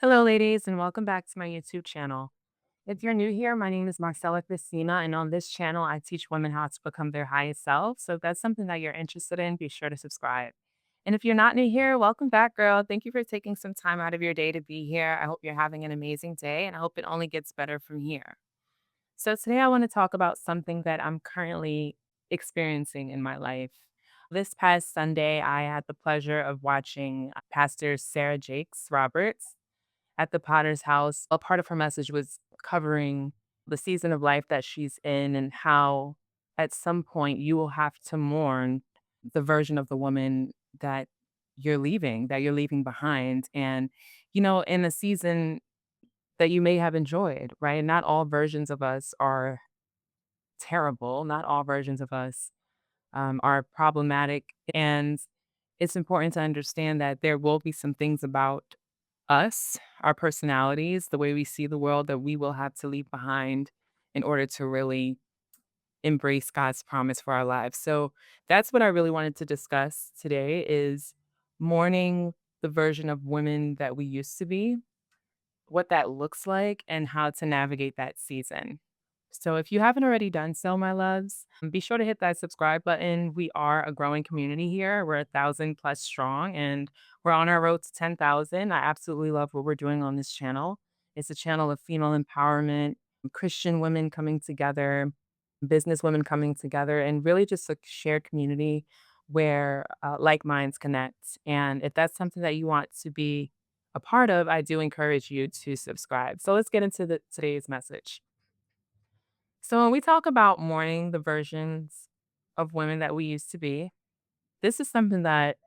Hello, ladies, and welcome back to my YouTube channel. If you're new here, my name is Marcella Christina, and on this channel, I teach women how to become their highest self. So if that's something that you're interested in, be sure to subscribe. And if you're not new here, welcome back, girl. Thank you for taking some time out of your day to be here. I hope you're having an amazing day, and I hope it only gets better from here. So today, I want to talk about something that I'm currently experiencing in my life. This past Sunday, I had the pleasure of watching Pastor Sarah Jakes Roberts at the Potter's house. A part of her message was covering the season of life that she's in and how at some point you will have to mourn the version of the woman that you're leaving behind. And, in a season that you may have enjoyed, right? Not all versions of us are terrible. Not all versions of us are problematic. And it's important to understand that there will be some things about us, our personalities, the way we see the world that we will have to leave behind in order to really embrace God's promise for our lives. So that's what I really wanted to discuss today is mourning the version of women that we used to be, what that looks like, and how to navigate that season. So, if you haven't already done so, my loves, be sure to hit that subscribe button. We are a growing community here. We're 1,000 plus strong and we're on our road to 10,000. I absolutely love what we're doing on this channel. It's a channel of female empowerment, Christian women coming together, business women coming together, and really just a shared community where like minds connect. And if that's something that you want to be a part of, I do encourage you to subscribe. So let's get into today's message. So when we talk about mourning the versions of women that we used to be, this is something that,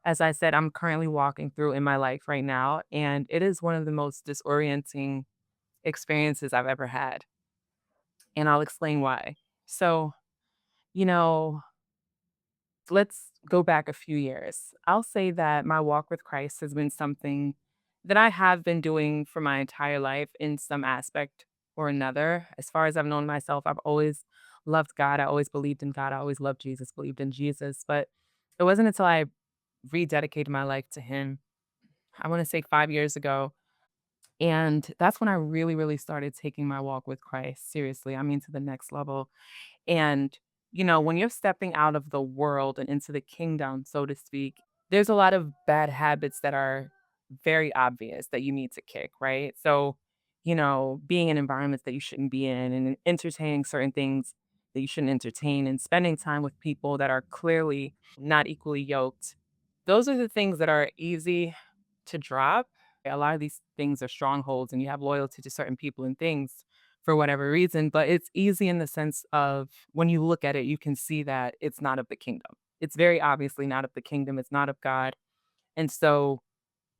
as I said, I'm currently walking through in my life right now. And it is one of the most disorienting experiences I've ever had. And I'll explain why. So, you know, let's go back a few years. I'll say that my walk with Christ has been something that I have been doing for my entire life in some aspect or another. As far as I've known myself, I've always loved God. I always believed in God. I always loved Jesus, believed in Jesus. But it wasn't until I rededicated my life to Him, I want to say 5 years ago. And that's when I really, really started taking my walk with Christ seriously. I mean, to the next level. And, when you're stepping out of the world and into the kingdom, so to speak, there's a lot of bad habits that are very obvious that you need to kick, right? So, being in environments that you shouldn't be in and entertaining certain things that you shouldn't entertain and spending time with people that are clearly not equally yoked. Those are the things that are easy to drop. A lot of these things are strongholds and you have loyalty to certain people and things for whatever reason, but it's easy in the sense of when you look at it, you can see that it's not of the kingdom. It's very obviously not of the kingdom, it's not of God. And so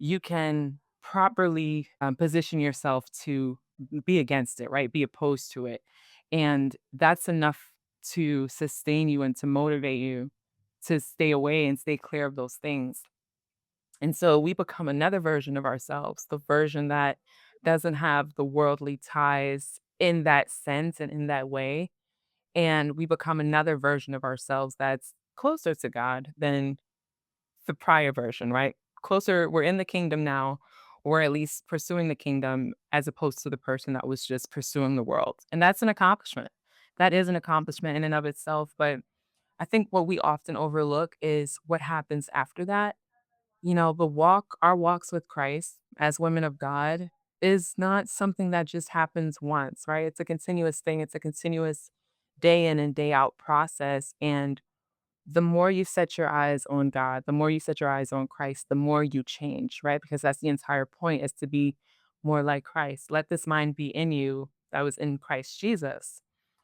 you can properly position yourself to be against it, right? Be opposed to it. And that's enough to sustain you and to motivate you to stay away and stay clear of those things. And so we become another version of ourselves, the version that doesn't have the worldly ties in that sense and in that way. And we become another version of ourselves that's closer to God than the prior version, right? Closer, we're in the kingdom now, or at least pursuing the kingdom as opposed to the person that was just pursuing the world. And that's an accomplishment. That is an accomplishment in and of itself. But I think what we often overlook is what happens after that. Our walks with Christ as women of God is not something that just happens once, right? It's a continuous thing. It's a continuous day in and day out process. And the more you set your eyes on God, the more you set your eyes on Christ, the more you change, right? Because that's the entire point is to be more like Christ. Let this mind be in you that was in Christ Jesus.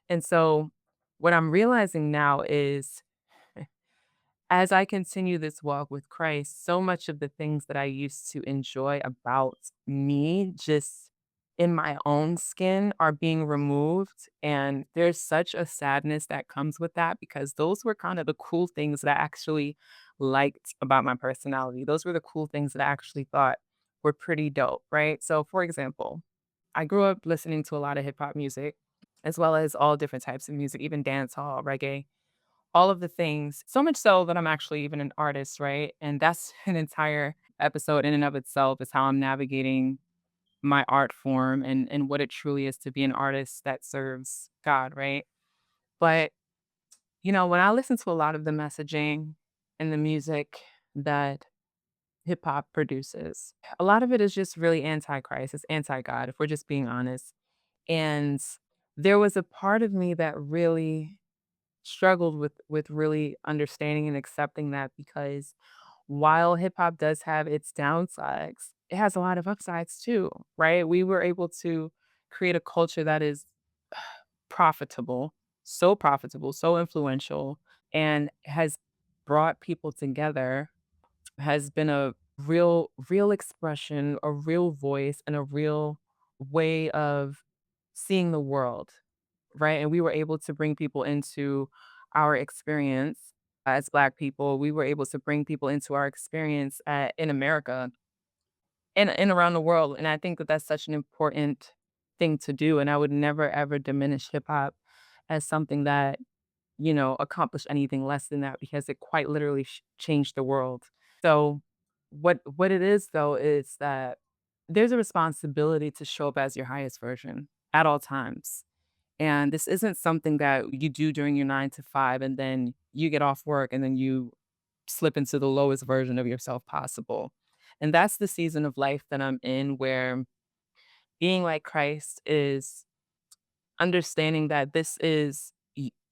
And so what I'm realizing now is as I continue this walk with Christ, so much of the things that I used to enjoy about me, just in my own skin, are being removed. And there's such a sadness that comes with that because those were kind of the cool things that I actually liked about my personality. Those were the cool things that I actually thought were pretty dope, right? So, for example, I grew up listening to a lot of hip hop music, as well as all different types of music, even dance hall, reggae, all of the things, so much so that I'm actually even an artist, right? And that's an entire episode in and of itself is how I'm navigating. my art form and what it truly is to be an artist that serves God, right? But, when I listen to a lot of the messaging and the music that hip hop produces, a lot of it is just really anti-Christ. It's anti-God, if we're just being honest. And there was a part of me that really struggled with really understanding and accepting that, because while hip hop does have its downsides, it has a lot of upsides too, right? We were able to create a culture that is profitable, so influential, and has brought people together, has been a real expression, a real voice, and a real way of seeing the world, right? And we were able to bring people into our experience as Black people. We were able to bring people into our experience in America and around the world. And I think that that's such an important thing to do. And I would never, ever diminish hip hop as something that, accomplished anything less than that, because it quite literally changed the world. So, what it is though is that there's a responsibility to show up as your highest version at all times. And this isn't something that you do during your 9 to 5 and then you get off work and then you slip into the lowest version of yourself possible. And that's the season of life that I'm in, where being like Christ is understanding that this is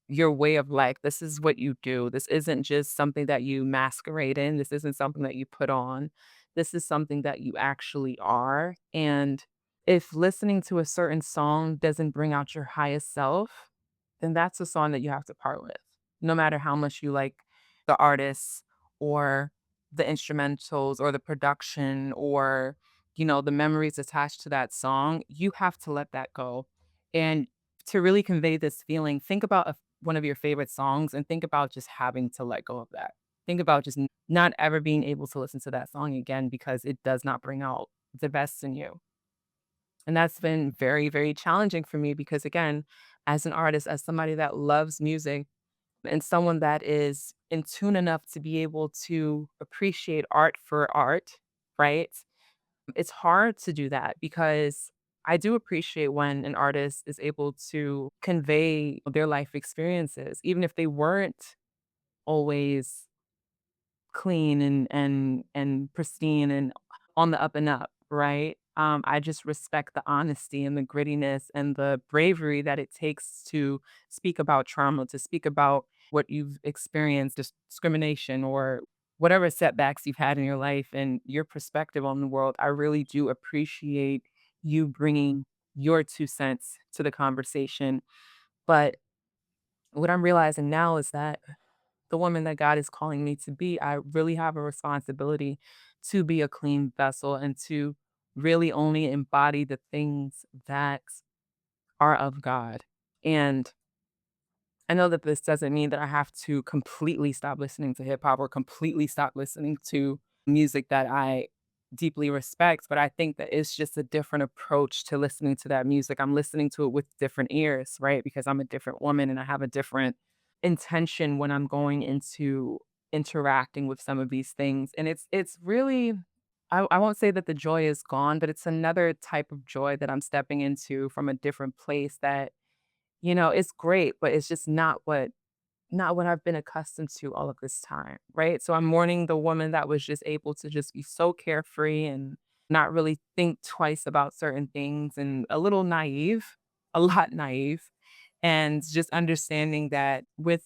your way of life. This is what you do. This isn't just something that you masquerade in. This isn't something that you put on. This is something that you actually are. And if listening to a certain song doesn't bring out your highest self, then that's a song that you have to part with. No matter how much you like the artists or the instrumentals or the production or, the memories attached to that song, you have to let that go. And to really convey this feeling, think about one of your favorite songs and think about just having to let go of that. Think about just not ever being able to listen to that song again because it does not bring out the best in you. And that's been very, very challenging for me because, again, as an artist, as somebody that loves music and someone that is in tune enough to be able to appreciate art for art, right? It's hard to do that because I do appreciate when an artist is able to convey their life experiences, even if they weren't always clean and pristine and on the up and up, right? I just respect the honesty and the grittiness and the bravery that it takes to speak about trauma, to speak about what you've experienced, discrimination or whatever setbacks you've had in your life and your perspective on the world. I really do appreciate you bringing your 2 cents to the conversation. But what I'm realizing now is that the woman that God is calling me to be, I really have a responsibility to be a clean vessel and to really only embody the things that are of God. And I know that this doesn't mean that I have to completely stop listening to hip hop or completely stop listening to music that I deeply respect, but I think that it's just a different approach to listening to that music. I'm listening to it with different ears, right? Because I'm a different woman and I have a different intention when I'm going into interacting with some of these things. And it's really I won't say that the joy is gone, but it's another type of joy that I'm stepping into from a different place that, it's great, but it's just not what I've been accustomed to all of this time, right? So I'm mourning the woman that was just able to just be so carefree and not really think twice about certain things and a little naive, a lot naive, and just understanding that with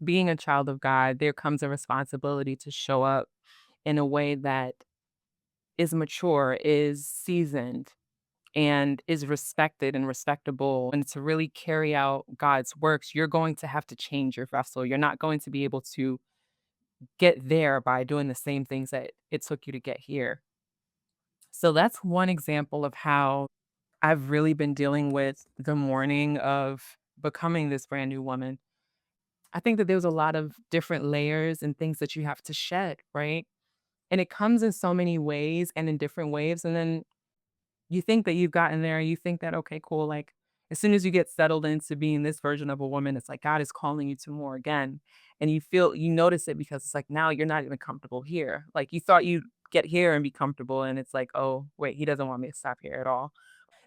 being a child of God, there comes a responsibility to show up in a way that is mature, is seasoned, and is respected and respectable. And to really carry out God's works, you're going to have to change your vessel. You're not going to be able to get there by doing the same things that it took you to get here. So that's one example of how I've really been dealing with the mourning of becoming this brand new woman. I think that there's a lot of different layers and things that you have to shed, right? And it comes in so many ways and in different waves. And then you think that you've gotten there, you think that, okay, cool. Like, as soon as you get settled into being this version of a woman, it's like God is calling you to more again. And you notice it because it's like now you're not even comfortable here. Like, you thought you get here and be comfortable. And it's like, oh, wait, he doesn't want me to stop here at all.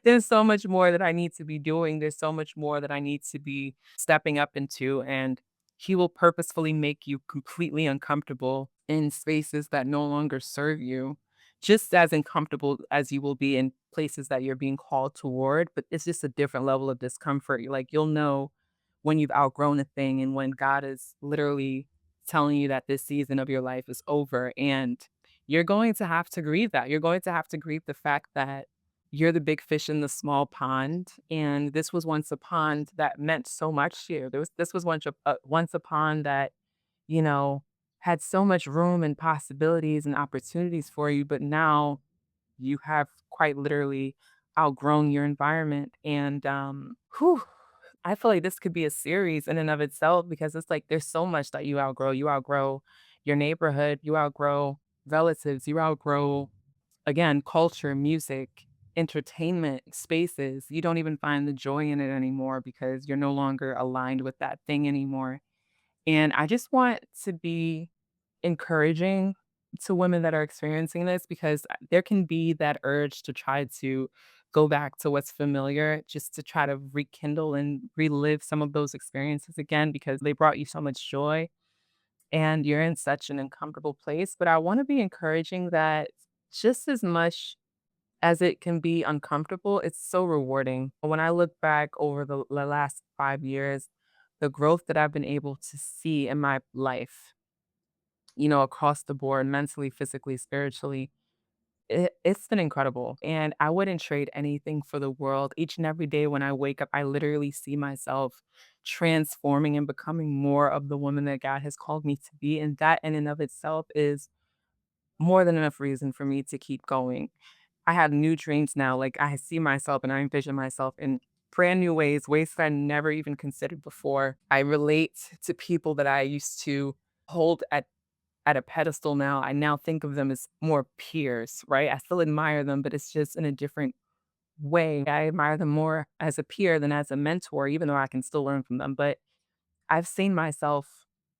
There's so much more that I need to be doing. There's so much more that I need to be stepping up into. And he will purposefully make you completely uncomfortable in spaces that no longer serve you, just as uncomfortable as you will be in places that you're being called toward. But it's just a different level of discomfort. Like you'll know when you've outgrown a thing and when God is literally telling you that this season of your life is over. And you're going to have to grieve that. You're going to have to grieve the fact that you're the big fish in the small pond, and this was once a pond that meant so much to you. This was once a pond that, you know, had so much room and possibilities and opportunities for you, but now you have quite literally outgrown your environment. And whew, I feel like this could be a series in and of itself because it's like there's so much that you outgrow. You outgrow your neighborhood, you outgrow relatives, you outgrow again, culture, music, entertainment spaces, you don't even find the joy in it anymore because you're no longer aligned with that thing anymore. And I just want to be encouraging to women that are experiencing this because there can be that urge to try to go back to what's familiar just to try to rekindle and relive some of those experiences again because they brought you so much joy and you're in such an uncomfortable place. But I want to be encouraging that just as much as it can be uncomfortable, it's so rewarding. When I look back over the last 5 years, the growth that I've been able to see in my life, across the board, mentally, physically, spiritually, it's been incredible. And I wouldn't trade anything for the world. Each and every day when I wake up, I literally see myself transforming and becoming more of the woman that God has called me to be. And that in and of itself is more than enough reason for me to keep going. I have new dreams now. Like I see myself and I envision myself in brand new ways that I never even considered before. I relate to people that I used to hold at a pedestal now. I now think of them as more peers, right? I still admire them, but it's just in a different way. I admire them more as a peer than as a mentor, even though I can still learn from them. But I've seen myself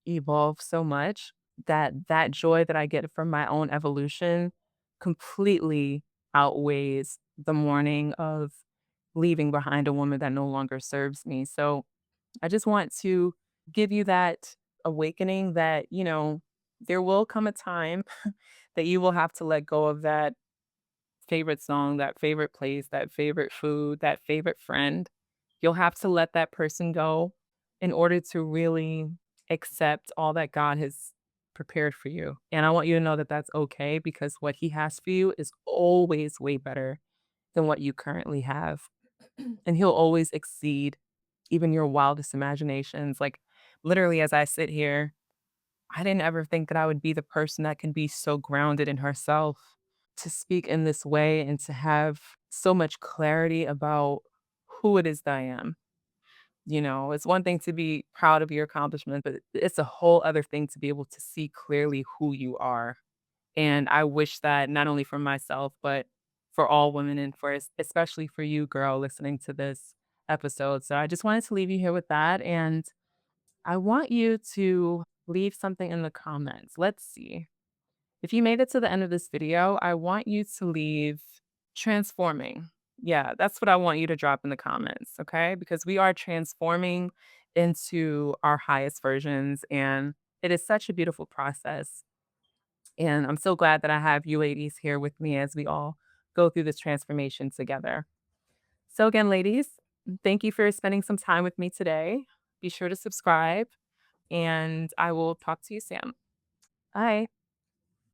evolve so much that that joy that I get from my own evolution completely outweighs the mourning of leaving behind a woman that no longer serves me. So I just want to give you that awakening that, there will come a time that you will have to let go of that favorite song, that favorite place, that favorite food, that favorite friend. You'll have to let that person go in order to really accept all that God has prepared for you. And I want you to know that that's okay because what He has for you is always way better than what you currently have. And He'll always exceed even your wildest imaginations. Like, literally, as I sit here, I didn't ever think that I would be the person that can be so grounded in herself to speak in this way and to have so much clarity about who it is that I am. It's one thing to be proud of your accomplishment, but it's a whole other thing to be able to see clearly who you are. And I wish that not only for myself, but for all women and especially for you, girl, listening to this episode. So I just wanted to leave you here with that. And I want you to leave something in the comments. Let's see. If you made it to the end of this video, I want you to leave transforming. Yeah, that's what I want you to drop in the comments, okay? Because we are transforming into our highest versions, and it is such a beautiful process. And I'm so glad that I have you ladies here with me as we all go through this transformation together. So, again, ladies, thank you for spending some time with me today. Be sure to subscribe, and I will talk to you soon. Bye.